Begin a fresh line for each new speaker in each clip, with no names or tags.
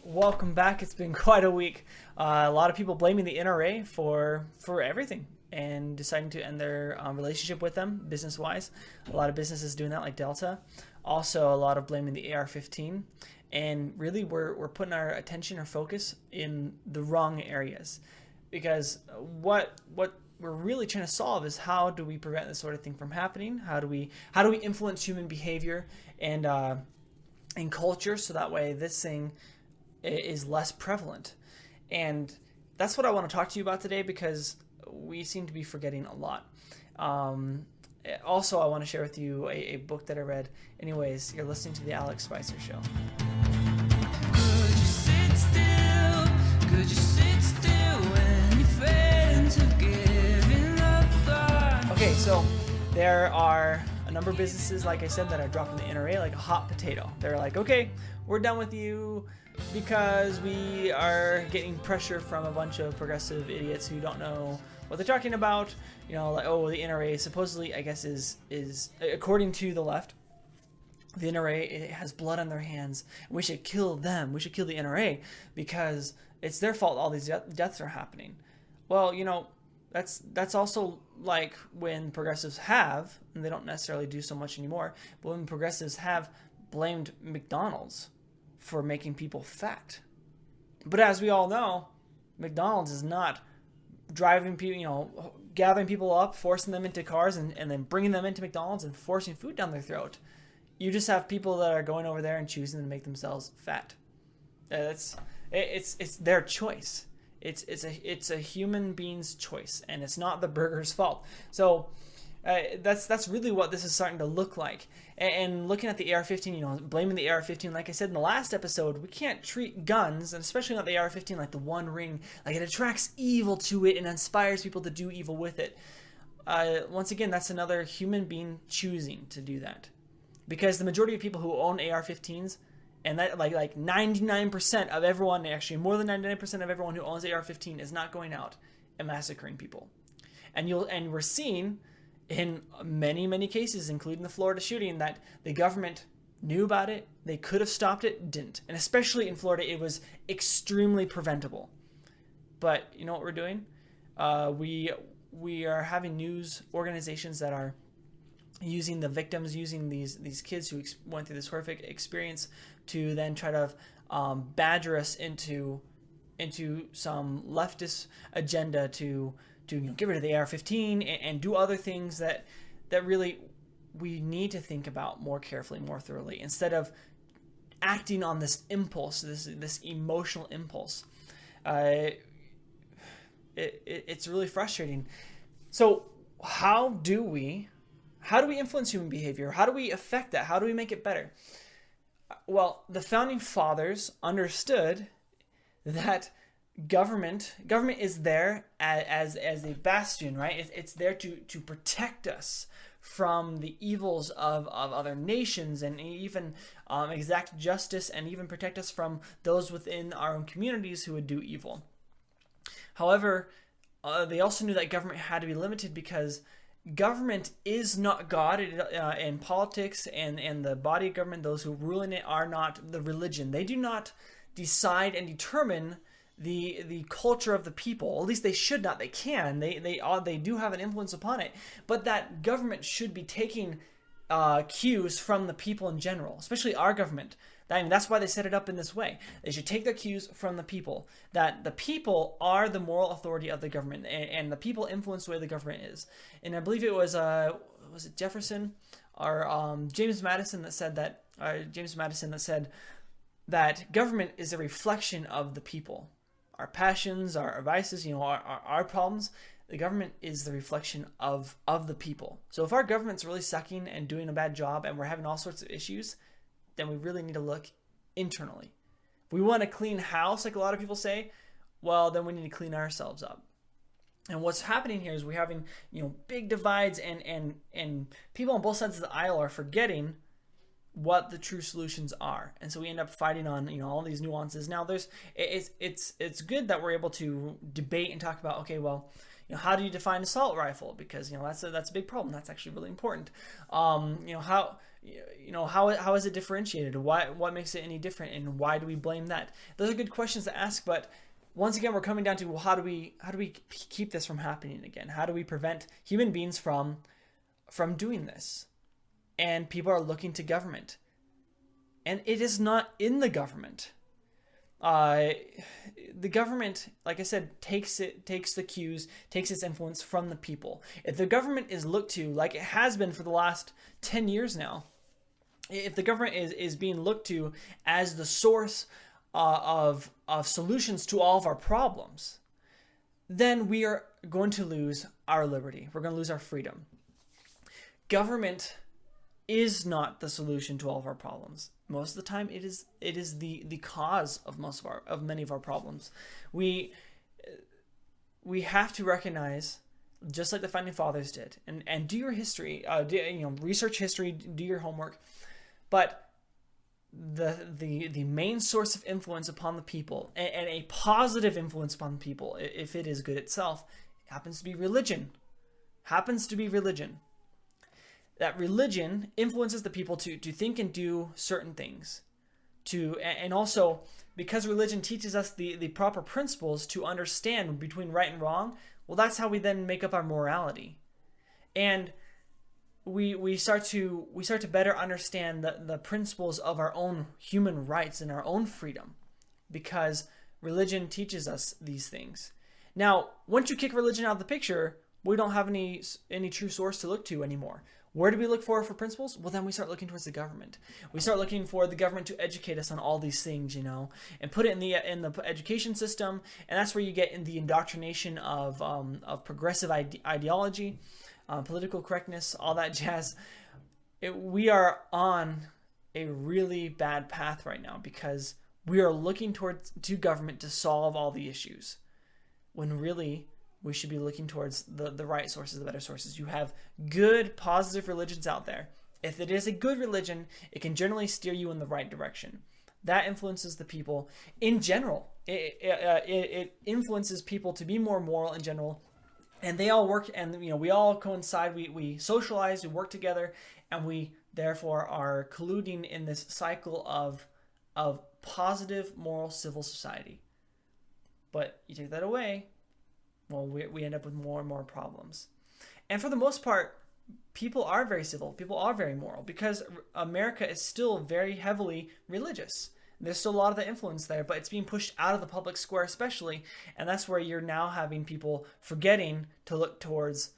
Welcome back. It's been quite a week. A lot of people blaming the NRA for everything and deciding to end their relationship with them business-wise. A lot of businesses doing that, like Delta. Also, a lot of blaming the AR-15. And really, we're putting our attention, our focus in the wrong areas, because what we're really trying to solve is how do we prevent this sort of thing from happening? How do we influence human behavior and culture so that way this thing is less prevalent. And that's what I want to talk to you about today, because we seem to be forgetting a lot. Also, I want to share with you a book that I read. Anyways, you're listening to the Alex Spicer Show.
Could you sit still? Could you sit still when you fade into giving up?
Okay, so there are a number of businesses, like I said, that are dropping the NRA like a hot potato. They're like, okay, we're done with you because we are getting pressure from a bunch of progressive idiots who don't know what they're talking about. You know, like, oh, the NRA supposedly, I guess, is according to the left, the NRA, it has blood on their hands. We should kill them. We should kill the NRA because it's their fault all these deaths are happening. Well, you know, that's also like when progressives have, and they don't necessarily do so much anymore, but when progressives have blamed McDonald's for making people fat. But as we all know, McDonald's is not driving people, you know, gathering people up, forcing them into cars, and then bringing them into McDonald's and forcing food down their throat. You just have people that are going over there and choosing to make themselves fat. It's their choice. It's a human being's choice, and it's not the burger's fault. So that's really what this is starting to look like. And looking at the AR-15, you know, blaming the AR-15, like I said in the last episode, we can't treat guns, and especially not the AR-15, like the One Ring, like it attracts evil to it and inspires people to do evil with it. Once again, that's another human being choosing to do that, because the majority of people who own AR-15s, and that like 99% of everyone, actually more than 99% of everyone who owns AR-15 is not going out and massacring people. And we're seeing in many cases, including the Florida shooting, that the government knew about it, they could have stopped it, didn't. And especially in Florida, it was extremely preventable. But you know what we're doing? We are having news organizations that are using the victims, using these kids who went through this horrific experience to then try to badger us into some leftist agenda to you know, get rid of the AR-15 and do other things that really we need to think about more carefully, more thoroughly, instead of acting on this impulse, this emotional impulse. It's really frustrating. So how do we influence human behavior? How do we affect that? How do we make it better? Well, the founding fathers understood that government is there as a bastion, right? It's there to protect us from the evils of other nations, and even exact justice, and even protect us from those within our own communities who would do evil. However, they also knew that government had to be limited, because government is not God, and politics and the body of government, those who rule in it, are not the religion. They do not decide and determine the culture of the people. At least they should not. They can. They do have an influence upon it. But that government should be taking cues from the people in general, especially our government. I mean, that's why they set it up in this way. They should take their cues from the people, that the people are the moral authority of the government, and the people influence the way the government is. And I believe it was it Jefferson or James Madison that said that government is a reflection of the people. Our passions, our vices, you know, our problems. The government is the reflection of the people. So if our government's really sucking and doing a bad job, and we're having all sorts of issues, then we really need to look internally. If we want a clean house, like a lot of people say, well, then we need to clean ourselves up. And what's happening here is we're having, you know, big divides, and people on both sides of the aisle are forgetting what the true solutions are, and so we end up fighting on, you know, all these nuances. Now, it's good that we're able to debate and talk about, okay, well, how do you define assault rifle? Because that's a big problem. That's actually really important. How is it differentiated? What makes it any different, and why do we blame that? Those are good questions to ask, but once again, we're coming down to, well, how do we keep this from happening again? How do we prevent human beings from doing this? And people are looking to government, and it is not in the government. The government, like I said, takes the cues, takes its influence from the people. If the government is looked to, like it has been for the last 10 years now, if the government is being looked to as the source of solutions to all of our problems, then we are going to lose our liberty. We're going to lose our freedom. Government is not the solution to all of our problems. Most of the time, it is the cause of many of our problems. We have to recognize, just like the founding fathers did, and do your history, research history, do your homework, but the main source of influence upon the people, and a positive influence upon the people, if it is good itself, happens to be religion. That religion influences the people to think and do certain things, and also because religion teaches us the proper principles to understand between right and wrong. Well, that's how we then make up our morality, and we start to better understand the principles of our own human rights and our own freedom, because religion teaches us these things. Now, once you kick religion out of the picture, we don't have any true source to look to anymore. Where do we look for principles? Well, then we start looking towards the government. We start looking for the government to educate us on all these things, and put it in the education system. And that's where you get in the indoctrination of progressive ideology, political correctness, all that jazz. We are on a really bad path right now because we are looking to government to solve all the issues, when really we should be looking towards the right sources, the better sources. You have good, positive religions out there. If it is a good religion, it can generally steer you in the right direction. That influences the people in general. It influences people to be more moral in general. And they all work, and we all coincide. We socialize, we work together, and we therefore are colluding in this cycle of positive, moral, civil society. But you take that away, well, we end up with more and more problems. And for the most part, people are very civil. People are very moral, because America is still very heavily religious. There's still a lot of the influence there, but it's being pushed out of the public square especially. And that's where you're now having people forgetting to look towards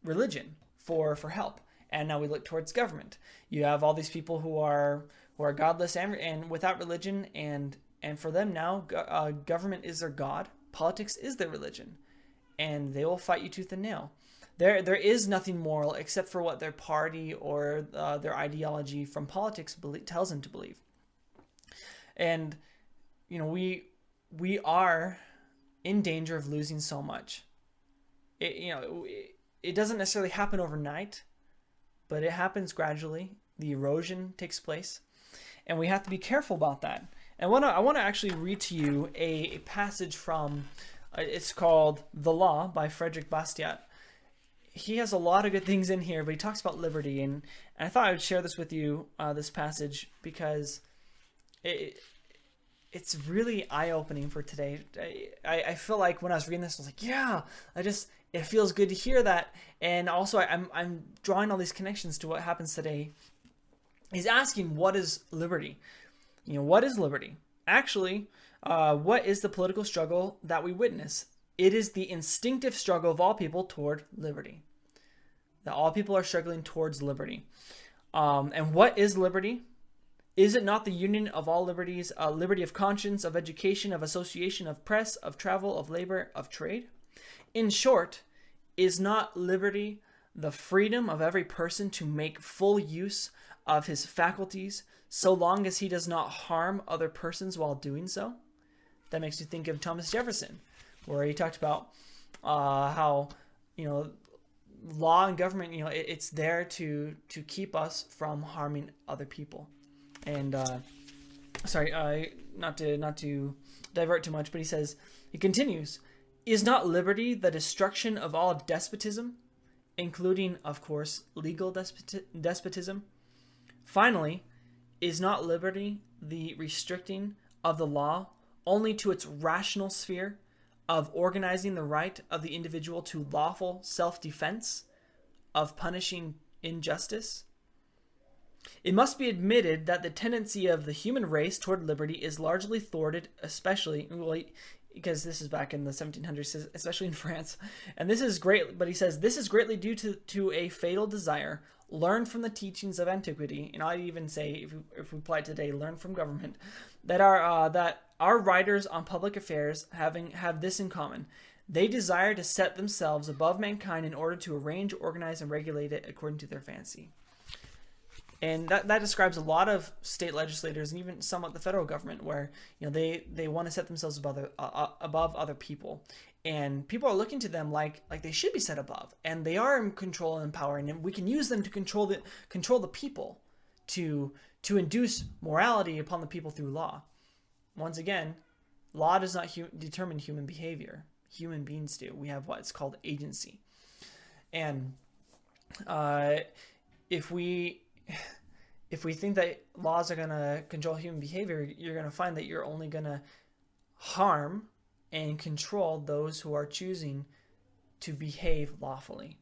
religion for help. And now we look towards government. You have all these people who are godless and without religion. And for them now, government is their God. Politics is their religion. And they will fight you tooth and nail. There is nothing moral except for what their party or their ideology from politics tells them to believe. And we are in danger of losing so much. It doesn't necessarily happen overnight, but it happens gradually. The erosion takes place, and we have to be careful about that. And I want to actually read to you a passage from. It's called The Law by Frederick Bastiat. He has a lot of good things in here, but he talks about liberty. And I thought I would share this with you, this passage, because it's really eye-opening for today. I feel like when I was reading this, I was like, yeah, it feels good to hear that. And also I'm drawing all these connections to what happens today. He's asking, what is liberty? What is liberty? Actually, what is the political struggle that we witness? It is the instinctive struggle of all people toward liberty. That all people are struggling towards liberty. And what is liberty? Is it not the union of all liberties, liberty of conscience, of education, of association, of press, of travel, of labor, of trade? In short, is not liberty the freedom of every person to make full use of his faculties, so long as he does not harm other persons while doing so? That makes you think of Thomas Jefferson, where he talked about how, law and government, it's there to keep us from harming other people. And not to divert too much, but he continues, Is not liberty the destruction of all despotism, including, of course, legal despotism? Finally, is not liberty the restricting of the law only to its rational sphere of organizing the right of the individual to lawful self-defense, of punishing injustice? It must be admitted that the tendency of the human race toward liberty is largely thwarted, especially, well, because this is back in the 1700s, especially in France. And this is great, but he says, this is greatly due to a fatal desire learned from the teachings of antiquity, and I'd even say, if we apply it today, learn from government, that our writers on public affairs have this in common. They desire to set themselves above mankind in order to arrange, organize, and regulate it according to their fancy. And that describes a lot of state legislators and even somewhat the federal government, where they want to set themselves above other people, and people are looking to them like they should be set above, and they are in control and power, and we can use them to control the people, to induce morality upon the people through law. Once again, law does not determine human behavior. Human beings do. We have what's called agency, and if we think that laws are going to control human behavior, you're going to find that you're only going to harm and control those who are choosing to behave lawfully.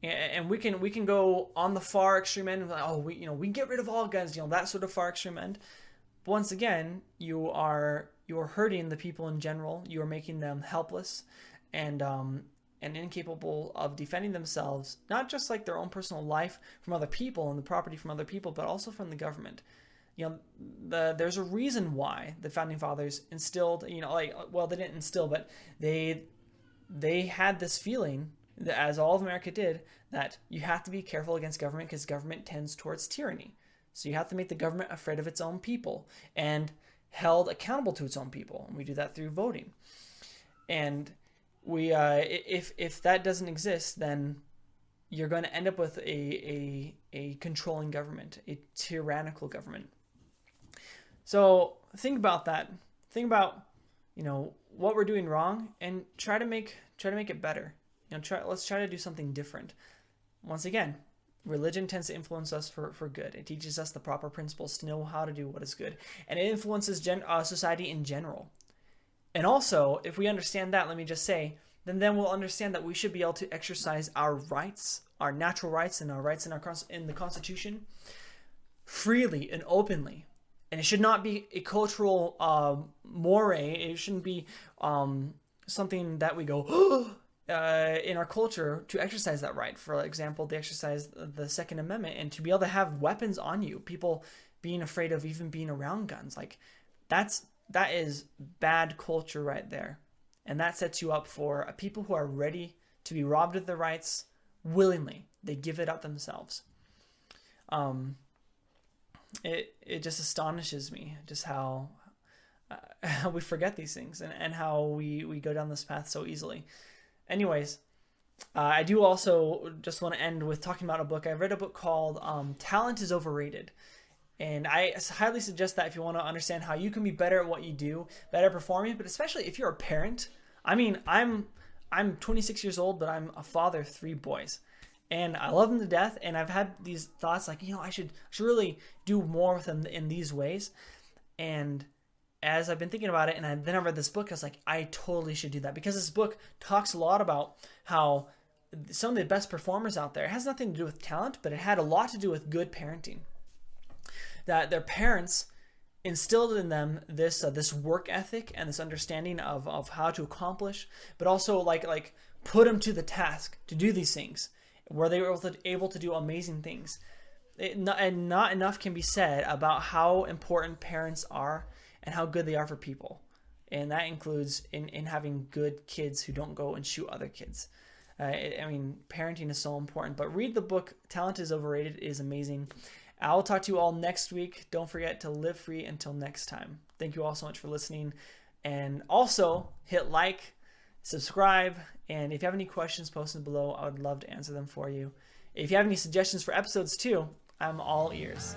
And we can go on the far extreme end, like, we get rid of all guns, that sort of far extreme end. But once again, you are hurting the people in general. You are making them helpless and incapable of defending themselves, not just like their own personal life from other people and the property from other people, but also from the government. There's a reason why the founding fathers instilled, they didn't instill, but they had this feeling, as all of America did, that you have to be careful against government because government tends towards tyranny. So you have to make the government afraid of its own people and held accountable to its own people. And we do that through voting. And we, if that doesn't exist, then you're going to end up with a controlling government, a tyrannical government. So think about that. Think about, what we're doing wrong, and try to make it better. Let's try to do something different. Once again, religion tends to influence us for good. It teaches us the proper principles to know how to do what is good, and it influences society in general. And also, if we understand that, let me just say, then we'll understand that we should be able to exercise our rights, our natural rights, and our rights in the Constitution freely and openly. And it should not be a cultural moray. It shouldn't be something that we go in our culture to exercise that right. For example, they exercise the Second Amendment, and to be able to have weapons on you, people being afraid of even being around guns, that is bad culture right there. And that sets you up for a people who are ready to be robbed of their rights willingly. They give it up themselves. It just astonishes me just how we forget these things and how we go down this path so easily. Anyways, I do also just want to end with talking about a book. I read a book called Talent is Overrated. And I highly suggest that if you want to understand how you can be better at what you do, better performing, but especially if you're a parent. I mean, I'm 26 years old, but I'm a father of 3 boys. And I love them to death, and I've had these thoughts like, I should really do more with them in these ways. And as I've been thinking about it, and then I read this book, I was like, I totally should do that. Because this book talks a lot about how some of the best performers out there, it has nothing to do with talent, but it had a lot to do with good parenting. That their parents instilled in them this work ethic and this understanding of how to accomplish, but also like put them to the task to do these things, where they were able to do amazing things. And not enough can be said about how important parents are and how good they are for people. And that includes in having good kids who don't go and shoot other kids. Parenting is so important. But read the book, Talent is Overrated. It is amazing. I will talk to you all next week. Don't forget to live free until next time. Thank you all so much for listening. And also, hit like, subscribe, and if you have any questions, post them below. I would love to answer them for you. If you have any suggestions for episodes too, I'm all ears.